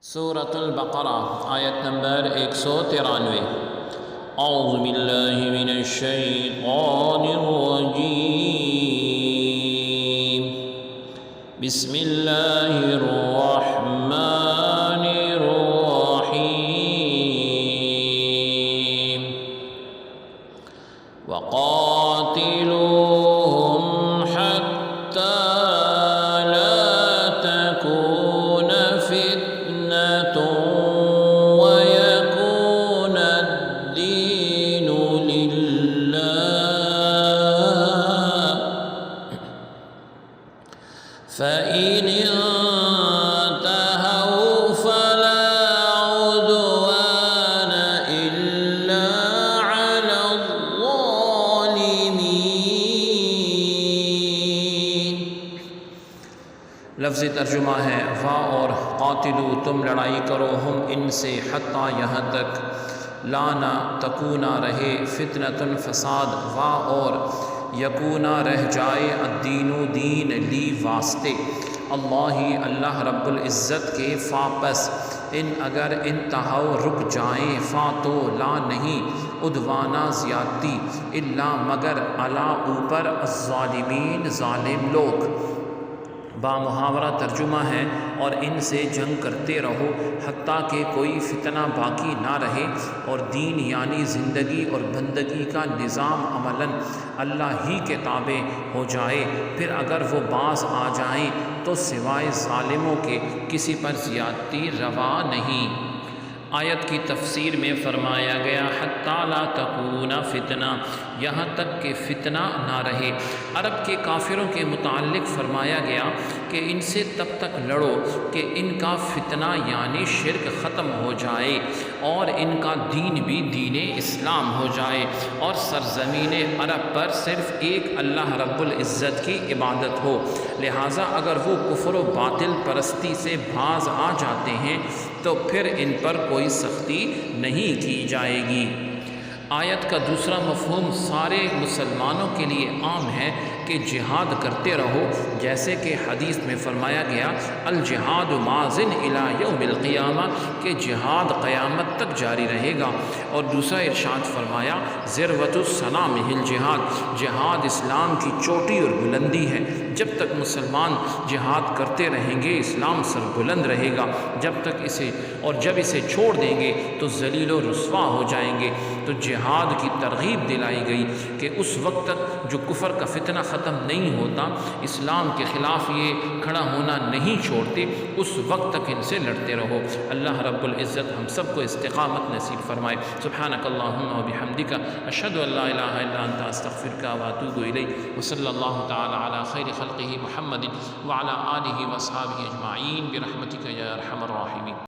سورة البقرہ آیت نمبر 193۔ اعوذ باللہ من الشیطان الرجیم، بسم اللہ الرحمن الرحیم۔ وقاتلوہم حتی لا تکون فتنة ويكون الدين لله، فإن انتهوا فلا عدوان إلا على الظالمين۔ لفظی ترجمہ ہے وا اور قاتلو تم لڑائی کرو ہم ان سے حتیٰ یہاں تک لا نہ تکونا رہے فتنۃ فساد وا اور یکونا رہ جائے الدین دین لی واسطے اللہ رب العزت کے فاپس ان اگر انتہاؤ رک جائیں فا تو لا نہیں عدوانہ زیادتی الا مگر علی اوپر الظالمین ظالم لوگ۔ بامحاورہ ترجمہ ہے اور ان سے جنگ کرتے رہو حتیٰ کہ کوئی فتنہ باقی نہ رہے اور دین یعنی زندگی اور بندگی کا نظام عملاً اللہ ہی کے تابع ہو جائے، پھر اگر وہ باز آ جائیں تو سوائے ظالموں کے کسی پر زیادتی روا نہیں۔ آیت کی تفسیر میں فرمایا گیا حتیٰ لا تکون فتنہ، یہاں تک کہ فتنہ نہ رہے۔ عرب کے کافروں کے متعلق فرمایا گیا کہ ان سے تب تک لڑو کہ ان کا فتنہ یعنی شرک ختم ہو جائے اور ان کا دین بھی دین اسلام ہو جائے اور سرزمین عرب پر صرف ایک اللہ رب العزت کی عبادت ہو۔ لہٰذا اگر وہ کفر و باطل پرستی سے باز آ جاتے ہیں تو پھر ان پر کوئی سختی نہیں کی جائے گی۔ آیت کا دوسرا مفہوم سارے مسلمانوں کے لیے عام ہے کہ جہاد کرتے رہو، جیسے کہ حدیث میں فرمایا گیا الجہاد ماضٍ الی یوم القیامہ کہ جہاد قیامت تک جاری رہے گا، اور دوسرا ارشاد فرمایا ذروۃ السنام الجہاد، جہاد اسلام کی چوٹی اور بلندی ہے، جب تک مسلمان جہاد کرتے رہیں گے اسلام سر بلند رہے گا، جب اسے چھوڑ دیں گے تو ذلیل و رسوا ہو جائیں گے۔ تو جہاد کی ترغیب دلائی گئی کہ اس وقت تک جو کفر کا فتنہ ختم نہیں ہوتا، اسلام کے خلاف یہ کھڑا ہونا نہیں چھوڑتے، اس وقت تک ان سے لڑتے رہو۔ اللہ رب العزت ہم سب کو استقامت نصیب فرمائے۔ سبحانک اللہم و بحمدک اشہد ان لا الہ الا انت استغفرک و اتوب الیک، وصلی اللہ تعالی علی خیر خلقہ محمد وعلی آلہ واصحابہ اجمعین برحمتک یا ارحم الراحمین۔